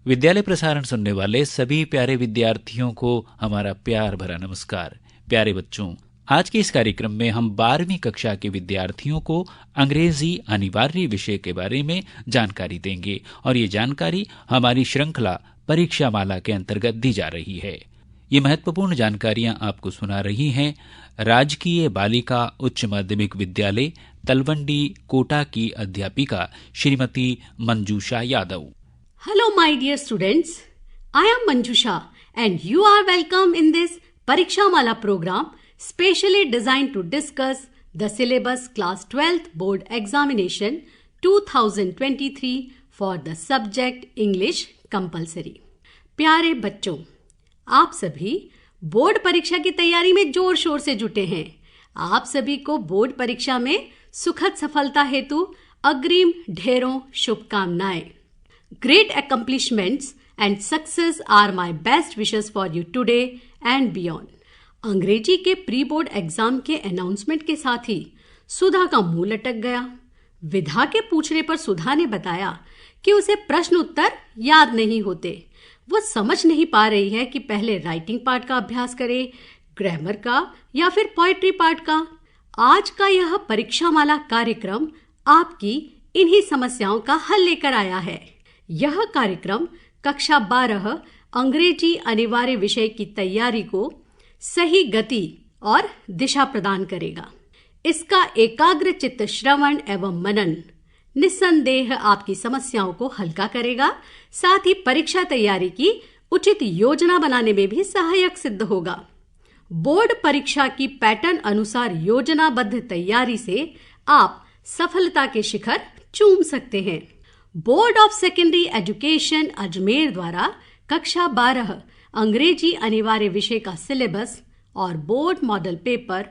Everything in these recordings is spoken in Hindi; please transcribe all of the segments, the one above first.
विद्यालय प्रसारण सुनने वाले सभी प्यारे विद्यार्थियों को हमारा प्यार भरा नमस्कार। प्यारे बच्चों, आज के इस कार्यक्रम में हम 12वीं कक्षा के विद्यार्थियों को अंग्रेजी अनिवार्य विषय के बारे में जानकारी देंगे और ये जानकारी हमारी श्रृंखला परीक्षा माला के अंतर्गत दी जा रही है। ये महत्वपूर्ण जानकारियां आपको सुना रही हैं राजकीय बालिका उच्च माध्यमिक विद्यालय तलवंडी कोटा की अध्यापिका श्रीमती मंजूषा Yadav. Hello my dear students, I am Manjusha and you are welcome in this Pariksha Mala program specially designed to discuss the syllabus class 12th board examination 2023 for the subject English compulsory। प्यारे बच्चों, आप सभी बोर्ड परीक्षा की तैयारी में जोर शोर से जुटे हैं। आप सभी को बोर्ड परीक्षा में सुखद सफलता हेतु अग्रिम ढेरों शुभकामनाएं। Great accomplishments and success are my best wishes for you today and beyond। अंग्रेजी के प्री बोर्ड एग्जाम के अनाउंसमेंट के साथ ही सुधा का मुंह लटक गया। विधा के पूछने पर सुधा ने बताया कि उसे प्रश्न उत्तर याद नहीं होते। वो समझ नहीं पा रही है कि पहले राइटिंग पार्ट का अभ्यास करे, ग्रामर का या फिर पोएट्री पार्ट का। आज का यह परीक्षा माला कार्यक्रम आपकी इन्हीं समस्याओं का हल लेकर आया है। यह कार्यक्रम कक्षा 12 अंग्रेजी अनिवार्य विषय की तैयारी को सही गति और दिशा प्रदान करेगा। इसका एकाग्र चित्त श्रवण एवं मनन निस्संदेह आपकी समस्याओं को हल्का करेगा, साथ ही परीक्षा तैयारी की उचित योजना बनाने में भी सहायक सिद्ध होगा। बोर्ड परीक्षा की पैटर्न अनुसार योजनाबद्ध तैयारी से आप सफलता के शिखर चूम सकते हैं। Board of secondary education Ajmer द्वारा कक्षा 12 अंग्रेजी अनिवार्य विषय का सिलेबस और बोर्ड मॉडल पेपर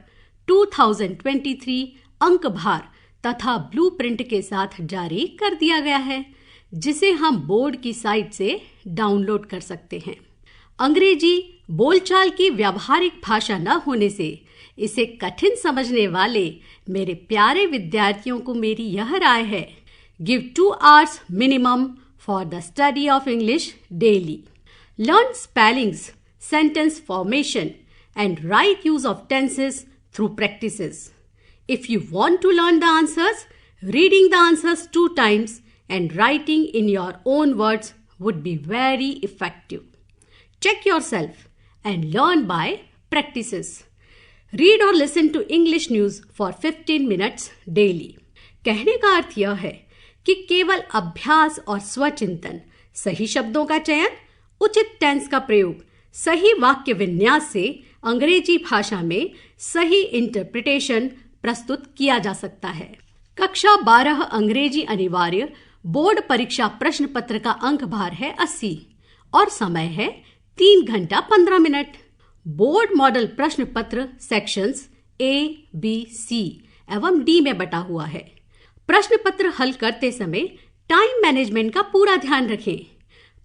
2023 अंक भार तथा ब्लूप्रिंट के साथ जारी कर दिया गया है, जिसे हम बोर्ड की साइट से डाउनलोड कर सकते हैं। अंग्रेजी बोलचाल की व्यावहारिक भाषा न होने से इसे कठिन समझने वाले मेरे प्यारे विद्यार्थियों को मेरी यह राय है, Give 2 hours minimum for the study of English daily. Learn spellings, sentence formation, and right use of tenses through practices. If you want to learn the answers, reading the answers 2 times and writing in your own words would be very effective. Check yourself and learn by practices. Read or listen to English news for 15 minutes daily. कहने का अर्थ यह है कि केवल अभ्यास और स्वचिंतन, सही शब्दों का चयन, उचित टेंस का प्रयोग, सही वाक्य विन्यास से अंग्रेजी भाषा में सही इंटरप्रिटेशन प्रस्तुत किया जा सकता है। कक्षा 12 अंग्रेजी अनिवार्य बोर्ड परीक्षा प्रश्न पत्र का अंक भार है 80 और समय है 3 घंटा 15 मिनट। बोर्ड मॉडल प्रश्न पत्र सेक्शंस A, B, C एवं D में बटा हुआ है। प्रश्न पत्र हल करते समय टाइम मैनेजमेंट का पूरा ध्यान रखें।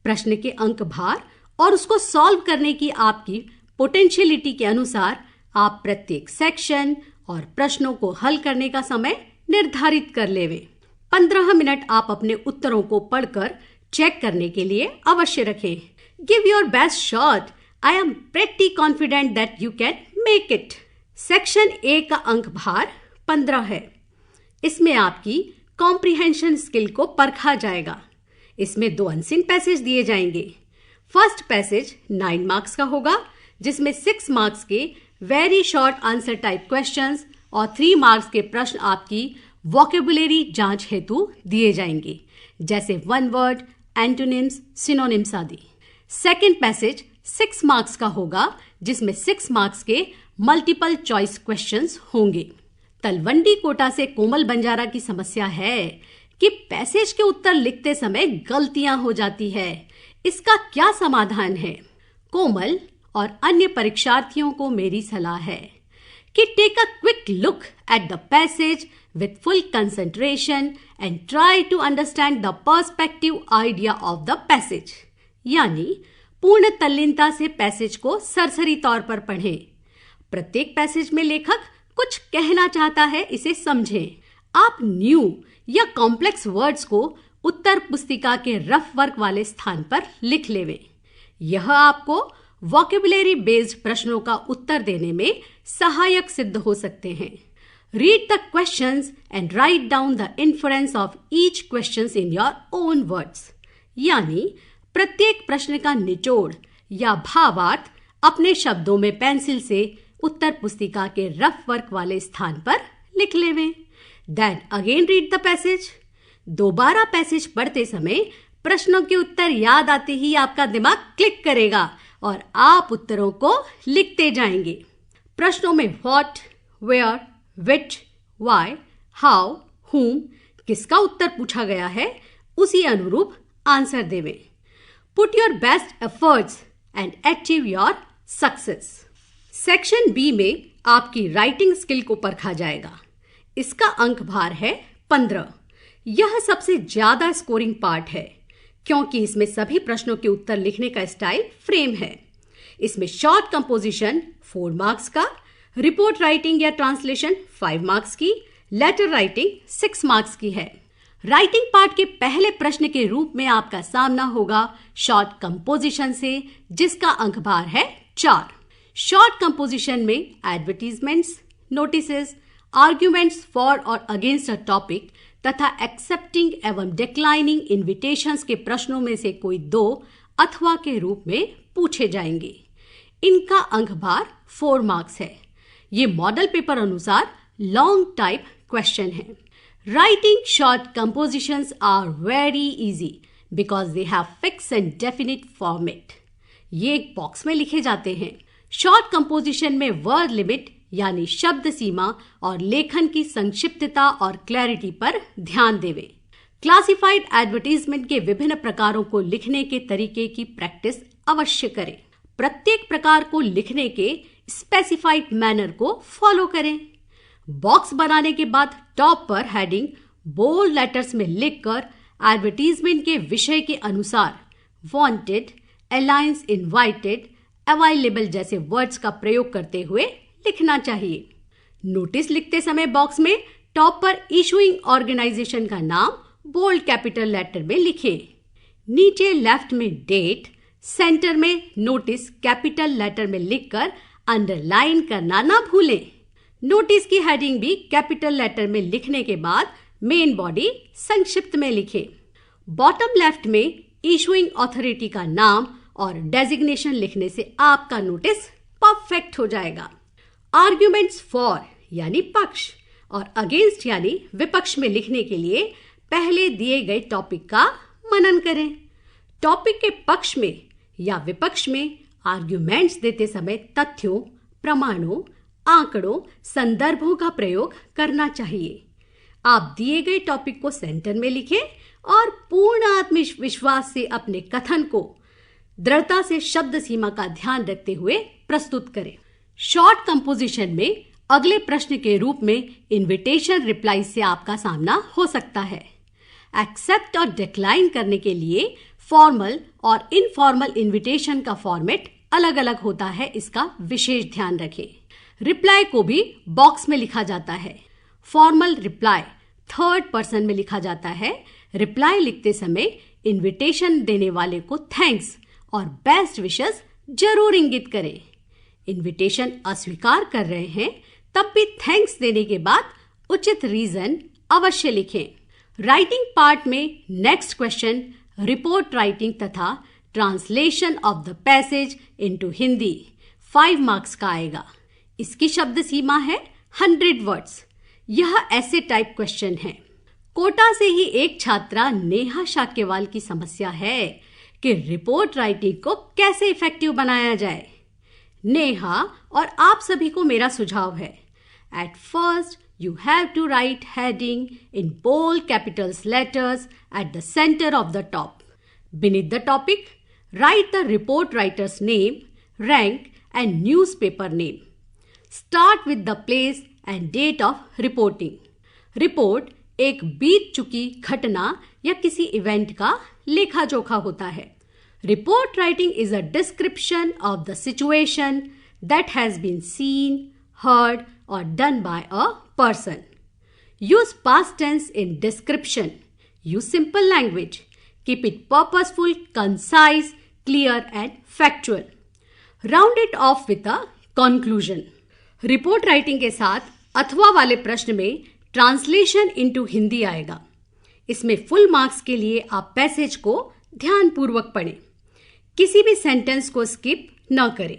प्रश्न के अंक भार और उसको सॉल्व करने की आपकी पोटेंशियलिटी के अनुसार आप प्रत्येक सेक्शन और प्रश्नों को हल करने का समय निर्धारित कर लेवें। 15 मिनट आप अपने उत्तरों को पढ़कर चेक करने के लिए अवश्य रखें। Give your best shot. I am pretty confident that you can make it. Section A का अंक भार 15 है। इसमें आपकी कॉम्प्रिहेंशन स्किल को परखा जाएगा। इसमें 2 अनसीन पैसेज दिए जाएंगे। फर्स्ट पैसेज 9 मार्क्स का होगा, जिसमें 6 मार्क्स के very short answer type questions और 3 मार्क्स के प्रश्न आपकी वोकेबुलरी जांच हेतु दिए जाएंगे, जैसे 1 वर्ड, एंटोनिम्स, सिनोनिम्स आदि। सेकेंड पैसेज 6 मार्क्स का होगा, जिसमें 6 मार्क्स के मल्टीपल चॉइस क्वेश्चंस होंगे। तलवंडी कोटा से कोमल बंजारा की समस्या है कि पैसेज के उत्तर लिखते समय गलतियां हो जाती है। इसका क्या समाधान है? कोमल और अन्य परीक्षार्थियों को मेरी सलाह है कि take a quick look at the passage with full concentration and try to understand the perspective idea of the passage। यानी पूर्ण तल्लीनता से पैसेज को सरसरी तौर पर पढ़ें। प्रत्येक पैसेज में लेखक कुछ कहना चाहता है, इसे समझें। आप न्यू या कॉम्प्लेक्स वर्ड्स को उत्तर पुस्तिका के रफ वर्क वाले स्थान पर लिख लेवें। यह आपको वोकेबुलरी बेस्ड प्रश्नों का उत्तर देने में सहायक सिद्ध हो सकते हैं। Read the questions and write down the inference of each questions in your own words, यानी प्रत्येक प्रश्न का निचोड़ या भावार्थ अपने शब्दों में पेंसिल से उत्तर पुस्तिका के रफ वर्क वाले स्थान पर लिख लेवें। Then again read the passage. दोबारा पैसेज पढ़ते समय प्रश्नों के उत्तर याद आते ही आपका दिमाग क्लिक करेगा और आप उत्तरों को लिखते जाएंगे। प्रश्नों में what, where, which, why, how, whom किसका उत्तर पूछा गया है, उसी अनुरूप आंसर देवें। Put your best efforts and achieve your success. Section B में आपकी राइटिंग स्किल को परखा जाएगा। इसका अंक भार है 15। यह सबसे ज्यादा स्कोरिंग पार्ट है क्योंकि इसमें सभी प्रश्नों के उत्तर लिखने का स्टाइल फ्रेम है। इसमें शॉर्ट कंपोजिशन 4 मार्क्स का, रिपोर्ट राइटिंग या ट्रांसलेशन 5 मार्क्स की, लेटर राइटिंग 6 मार्क्स की है। राइटिंग पार्ट के पहले प्रश्न के रूप में आपका सामना होगा शॉर्ट कंपोजिशन से, जिसका अंक भार है 4। शॉर्ट कंपोजिशन में एडवर्टीजमेंट्स, नोटिसेस, आर्ग्यूमेंट्स फॉर और अगेंस्ट अ टॉपिक तथा एक्सेप्टिंग एवं डिक्लाइनिंग इन्विटेशंस के प्रश्नों में से कोई 2 अथवा के रूप में पूछे जाएंगे। इनका अंक भार 4 मार्क्स है। ये मॉडल पेपर अनुसार लॉन्ग टाइप क्वेश्चन है। Writing short compositions are very easy because they have fix and definite format. ये एक बॉक्स में लिखे जाते हैं। शॉर्ट कंपोजिशन में वर्ड लिमिट यानी शब्द सीमा और लेखन की संक्षिप्तता और क्लैरिटी पर ध्यान देवें। क्लासिफाइड एडवर्टीजमेंट के विभिन्न प्रकारों को लिखने के तरीके की प्रैक्टिस अवश्य करें। प्रत्येक प्रकार को लिखने के स्पेसिफाइड मैनर को फॉलो करें। बॉक्स बनाने के बाद टॉप पर हेडिंग बोल्ड लेटर्स में लिखकर एडवर्टीजमेंट के विषय के अनुसार वांटेड, अलायंस, इनवाइटेड, अवेलेबल जैसे वर्ड्स का प्रयोग करते हुए लिखना चाहिए। नोटिस लिखते समय बॉक्स में टॉप पर इशूइंग ऑर्गेनाइजेशन का नाम बोल्ड कैपिटल लेटर में लिखें। नीचे लेफ्ट में डेट, सेंटर में नोटिस कैपिटल लेटर में लिखकर अंडरलाइन करना ना भूलें। नोटिस की हेडिंग भी कैपिटल लेटर में लिखने के बाद मेन बॉडी संक्षिप्त में लिखें। बॉटम लेफ्ट में इशूइंग अथॉरिटी का नाम और डेजिग्नेशन लिखने से आपका नोटिस परफेक्ट हो जाएगा। आर्ग्यूमेंट्स फॉर यानी पक्ष और अगेंस्ट यानी विपक्ष में लिखने के लिए पहले दिए गए टॉपिक का मनन करें। टॉपिक के पक्ष में या विपक्ष में आर्ग्यूमेंट्स देते समय तथ्यों, प्रमाणों, आंकड़ों, संदर्भों का प्रयोग करना चाहिए। आप दिए गए टॉपिक को सेंटर में लिखें और पूर्ण आत्मविश्वास से अपने कथन को दृढ़ता से शब्द सीमा का ध्यान रखते हुए प्रस्तुत करें। शॉर्ट कंपोजिशन में अगले प्रश्न के रूप में इनविटेशन रिप्लाई से आपका सामना हो सकता है। एक्सेप्ट और डिक्लाइन करने के लिए फॉर्मल और इनफॉर्मल इनविटेशन का फॉर्मेट अलग अलग होता है, इसका विशेष ध्यान रखें। रिप्लाई को भी बॉक्स में लिखा जाता है। फॉर्मल रिप्लाई 3rd पर्सन में लिखा जाता है। रिप्लाई लिखते समय इनविटेशन देने वाले को थैंक्स और बेस्ट विशेस जरूर इंगित करें। इनविटेशन अस्वीकार कर रहे हैं तब भी थैंक्स देने के बाद उचित रीजन अवश्य लिखें। राइटिंग पार्ट में नेक्स्ट क्वेश्चन रिपोर्ट राइटिंग तथा translation of the passage into Hindi 5 marks का आएगा। इसकी शब्द सीमा है 100 वर्ड्स। यह ऐसे टाइप क्वेश्चन है। कोटा से ही एक छात्रा नेहा शाक्यवाल की समस्या है कि रिपोर्ट राइटिंग को कैसे इफेक्टिव बनाया जाए। नेहा और आप सभी को मेरा सुझाव है, at first you have to write heading in bold capitals letters at the center of the top. Beneath the topic, write the report writer's name, rank and newspaper name. Start with the place and date of reporting. Report एक बीत चुकी घटना या किसी इवेंट का लेखा जोखा होता है। Report writing is a description of the situation that has been seen, heard, or done by a person. Use past tense in description. Use simple language. Keep it purposeful, concise, clear, and factual. Round it off with a conclusion. Report writing के साथ अथवा वाले प्रश्न में ट्रांसलेशन इनटू हिंदी आएगा. इसमें फुल मार्क्स के लिए आप पैसेज को ध्यानपूर्वक पढ़ें. किसी भी सेंटेंस को स्किप न करें.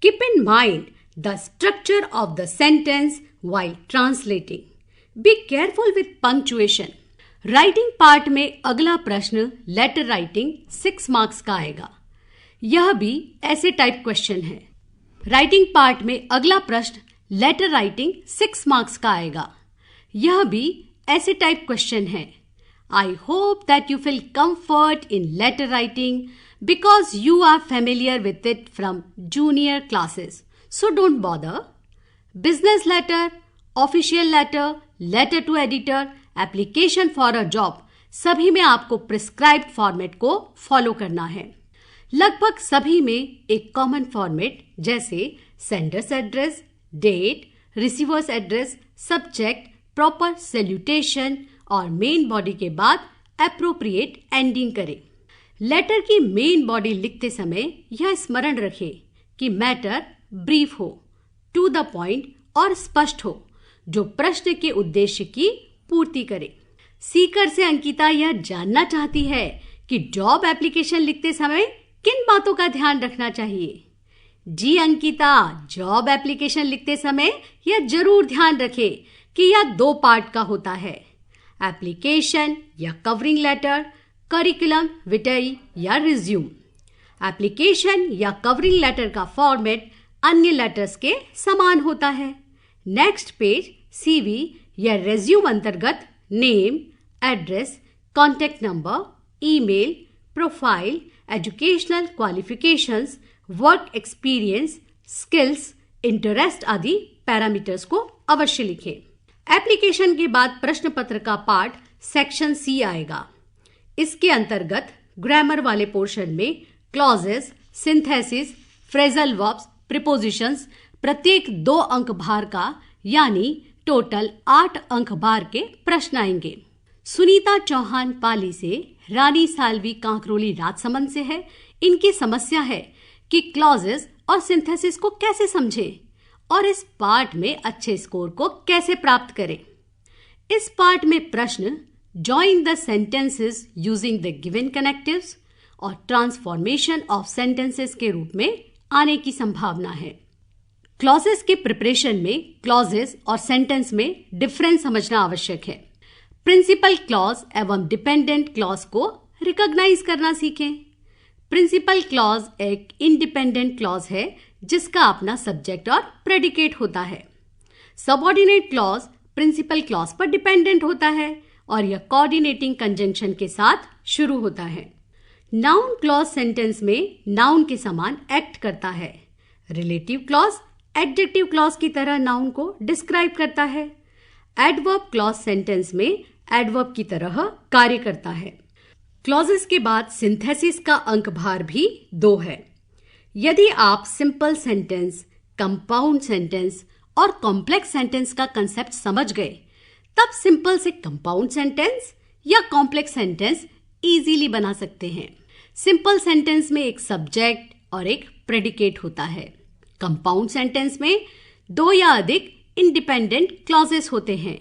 Keep in mind the structure of the sentence while translating. Be careful with punctuation. Writing part में अगला प्रश्न लेटर राइटिंग 6 मार्क्स का आएगा. यह भी ऐसे टाइप क्वेश्चन है. राइटिंग पार्ट में अगला प्रश्न लेटर राइटिंग 6 मार्क्स का आएगा. यह भी ऐसे टाइप क्वेश्चन है. I hope that you feel comfort in letter writing because you are familiar with it from junior classes. So don't bother. Business letter, official letter, letter to editor, application for a job, सभी में आपको प्रिस्क्राइब्ड फॉर्मेट को फॉलो करना है. लगभग सभी में एक कॉमन फॉर्मेट जैसे sender's address, date, receiver's address, subject, proper salutation और मेन बॉडी के बाद एप्रोप्रिएट एंडिंग करें. लेटर की मेन बॉडी लिखते समय यह स्मरण रखें कि मैटर ब्रीफ हो, टू द पॉइंट और स्पष्ट हो, जो प्रश्न के उद्देश्य की पूर्ति करे. सीकर से अंकिता यह जानना चाहती है कि जॉब एप्लीकेशन लिखते समय किन बातों का ध्यान रखना चाहिए. जी अंकिता, जॉब एप्लीकेशन लिखते समय यह जरूर ध्यान रखें कि यह 2 पार्ट का होता है. एप्लीकेशन या कवरिंग लेटर, करिकुलम विटाई या रिज्यूम. एप्लीकेशन या कवरिंग लेटर का फॉर्मेट अन्य लेटर्स के समान होता है. नेक्स्ट पेज सीवी या रेज्यूम अंतर्गत name, address, contact number, email, profile, educational qualifications, work experience, skills, interest आदि पैरामीटर्स को अवश्य लिखें. एप्लीकेशन के बाद प्रश्न पत्र का पार्ट सेक्शन सी आएगा. इसके अंतर्गत ग्रामर वाले पोर्शन में clauses, synthesis, phrasal verbs, prepositions प्रत्येक 2 अंक भार का यानी टोटल 8 अंक भार के प्रश्न आएंगे. सुनीता चौहान पाली से, रानी सालवी कांकरोली राजसमंद से है. इनकी समस्या है कि क्लॉजेस और सिंथेसिस को कैसे समझें और इस पार्ट में अच्छे स्कोर को कैसे प्राप्त करें. इस पार्ट में प्रश्न join the sentences using the given connectives और ट्रांसफॉर्मेशन ऑफ सेंटेंसेस के रूप में आने की संभावना है. क्लॉजेस के प्रिपरेशन में क्लॉजेस और सेंटेंस में डिफरेंस समझना आवश्यक है. प्रिंसिपल क्लॉज एवं डिपेंडेंट क्लॉज को रिकॉग्नाइज करना सीखें. प्रिंसिपल क्लॉज एक इंडिपेंडेंट क्लॉज है जिसका अपना सब्जेक्ट और प्रेडिकेट होता है. सबऑर्डिनेट क्लॉज प्रिंसिपल क्लॉज पर डिपेंडेंट होता है और यह कोऑर्डिनेटिंग कंजंक्शन के साथ शुरू होता है. नाउन क्लॉज सेंटेंस में नाउन के समान एक्ट करता है. रिलेटिव क्लॉज एडजेक्टिव क्लॉज की तरह नाउन को डिस्क्राइब करता है. एडवर्ब क्लॉज सेंटेंस में एडवर्ब की तरह कार्य करता है. क्लॉजेस के बाद सिंथेसिस का अंक भार भी 2 है. यदि आप सिंपल सेंटेंस, कंपाउंड सेंटेंस और कॉम्प्लेक्स सेंटेंस का कंसेप्ट समझ गए तब सिंपल से कंपाउंड सेंटेंस या कॉम्प्लेक्स सेंटेंस इजीली बना सकते हैं. सिंपल सेंटेंस में एक सब्जेक्ट और एक प्रेडिकेट होता है. कंपाउंड सेंटेंस में 2 या अधिक इंडिपेंडेंट क्लॉजेस होते हैं.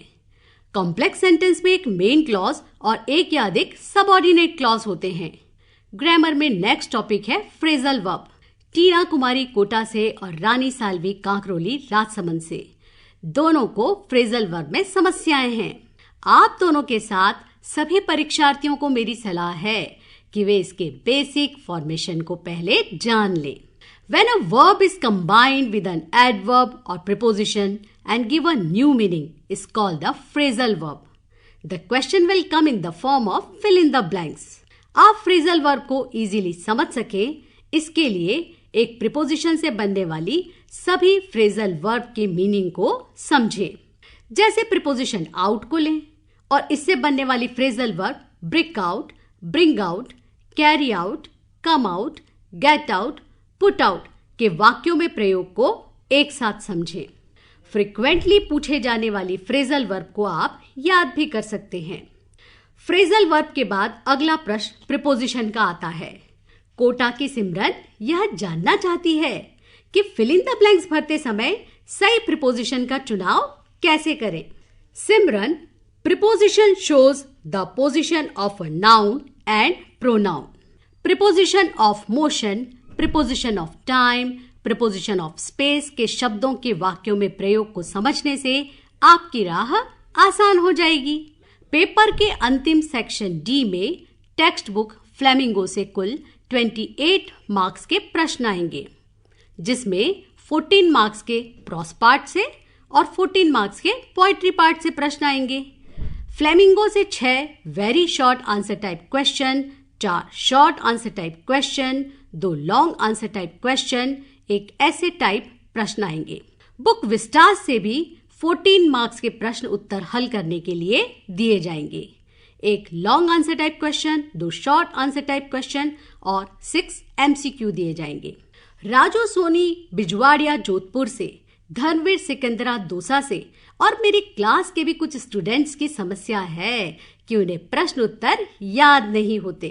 कॉम्प्लेक्स सेंटेंस में एक मेन क्लॉज और 1 या अधिक सबऑर्डिनेट क्लॉज होते हैं. ग्रामर में नेक्स्ट टॉपिक है फ्रेजल वर्ब. टीना कुमारी कोटा से और रानी सालवी कांकरोली राजसमंद से, दोनों को फ्रेजल वर्ब में समस्याएं हैं. आप दोनों के साथ सभी परीक्षार्थियों को मेरी सलाह है कि वे इसके बेसिक फॉर्मेशन को पहले जान लें. When a verb is combined with an adverb or preposition and give a new meaning is called the phrasal verb. The question will come in the form of fill in the blanks. आप phrasal verb को easily समझ सके इसके लिए एक preposition से बनने वाली सभी phrasal verb के meaning को समझें. जैसे preposition out को लें और इससे बनने वाली phrasal verb break out, bring out, carry out, come out, get out, put out के वाक्यों में प्रयोग को एक साथ समझें। फ्रीक्वेंटली पूछे जाने वाली फ्रेजल वर्ब को आप याद भी कर सकते हैं। फ्रेजल वर्ब के बाद अगला प्रश्न प्रीपोजिशन का आता है। कोटा की सिमरन यह जानना चाहती है कि फिल इन द ब्लैंक्स भरते समय सही प्रीपोजिशन का चुनाव कैसे करें। सिमरन, preposition shows the position of a noun and pronoun. Preposition of motion, preposition of time, preposition of space के शब्दों के वाक्यों में प्रयोग को समझने से आपकी राह आसान हो जाएगी। पेपर के अंतिम सेक्शन डी में टेक्स्ट बुक फ्लेमिंगो से कुल 28 मार्क्स के प्रश्न आएंगे, जिसमें 14 मार्क्स के प्रॉस पार्ट से और 14 मार्क्स के पोएट्री पार्ट से प्रश्न आएंगे। फ्लेमिंगो से 6 very short answer type question, 4 short answer type question, 2 long answer type question, एक ऐसे टाइप प्रश्न आएंगे। बुक विस्टास से भी 14 मार्क्स के प्रश्न उत्तर हल करने के लिए दिए जाएंगे। एक long answer type question, 2 short answer type question और 6 MCQ दिए जाएंगे। राजू सोनी बिजवाड़िया जोधपुर से, धर्मवीर सिकंदरा दौसा से और मेरी क्लास के भी कुछ स्टूडेंट्स की समस्या है कि उन्हें प्रश्न उत्तर याद नहीं होते।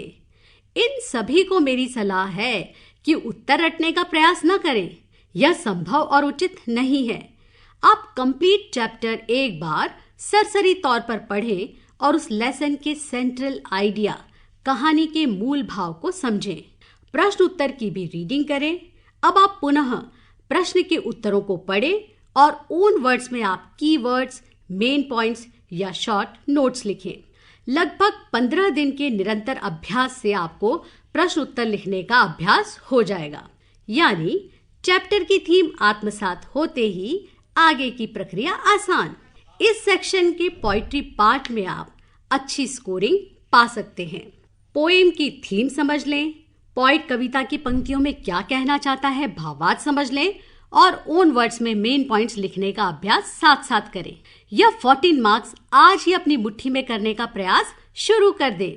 इन सभी को मेरी सलाह है कि उत्तर रटने का प्रयास न करें, यह संभव और उचित नहीं है। आप कंप्लीट चैप्टर एक बार सरसरी तौर पर पढ़ें और उस लेसन के सेंट्रल आइडिया, कहानी के मूल भाव को समझें। प्रश्न उत्तर की भी रीडिंग करें। अब आप पुनः प्रश्न के उत्तरों को पढ़ें और ओन वर्ड्स में आप कीवर्ड्स, मेन पॉइंट्स या शॉर्ट नोट्स लिखें। लगभग 15 दिन के निरंतर अभ्यास से आपको प्रश्न उत्तर लिखने का अभ्यास हो जाएगा। यानी चैप्टर की थीम आत्मसात होते ही आगे की प्रक्रिया आसान। इस सेक्शन के पोइट्री पार्ट में आप अच्छी स्कोरिंग पा सकते हैं। पोएम की थीम समझ लें, पोइट कविता की पंक्तियों में क्या कहना चाहता है भावार्थ समझ लें और ओन वर्ड्स में मेन पॉइंट्स लिखने का अभ्यास साथ साथ करें। यह 14 मार्क्स आज ही अपनी मुट्ठी में करने का प्रयास शुरू कर दे।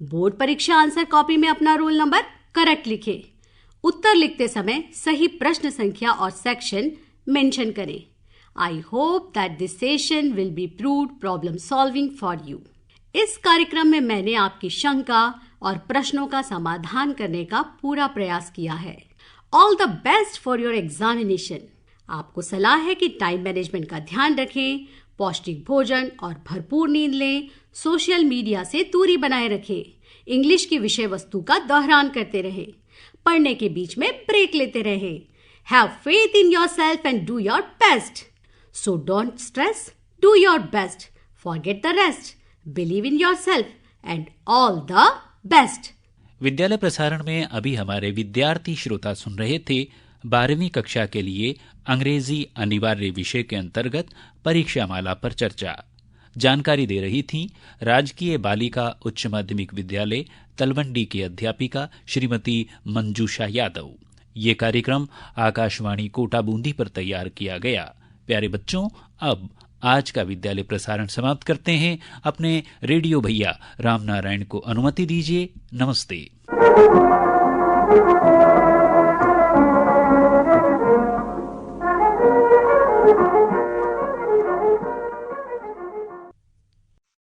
बोर्ड परीक्षा आंसर कॉपी में अपना रोल नंबर करेक्ट लिखें। उत्तर लिखते समय सही प्रश्न संख्या और सेक्शन मेंशन करें। आई hope that this session will be proved problem solving for you. इस कार्यक्रम में मैंने आपकी शंका और प्रश्नों का समाधान करने का पूरा प्रयास किया है। All the best for your examination. आपको सलाह है कि टाइम मैनेजमेंट का ध्यान रखें, पौष्टिक भोजन और भरपूर नींद लें, सोशल मीडिया से दूरी बनाए रखें, इंग्लिश की विषय वस्तु का दोहरान करते रहें, पढ़ने के बीच में ब्रेक लेते रहें। Have faith in yourself and do your best. So don't stress, do your best, forget the rest, believe in yourself and all the best. विद्यालय प्रसारण में अभी हमारे विद्यार्थी श्रोता सुन रहे थे 12वीं कक्षा के लिए अंग्रेजी अनिवार्य विषय के अंतर्गत परीक्षा माला पर चर्चा। जानकारी दे रही थी राजकीय बालिका उच्च माध्यमिक विद्यालय तलवंडी की अध्यापिका श्रीमती मंजूषा यादव। ये कार्यक्रम आकाशवाणी कोटा बूंदी पर तैयार किया गया। प्यारे बच्चों, अब आज का विद्यालय प्रसारण समाप्त करते हैं। अपने रेडियो भैया रामनारायण को अनुमति दीजिए। नमस्ते।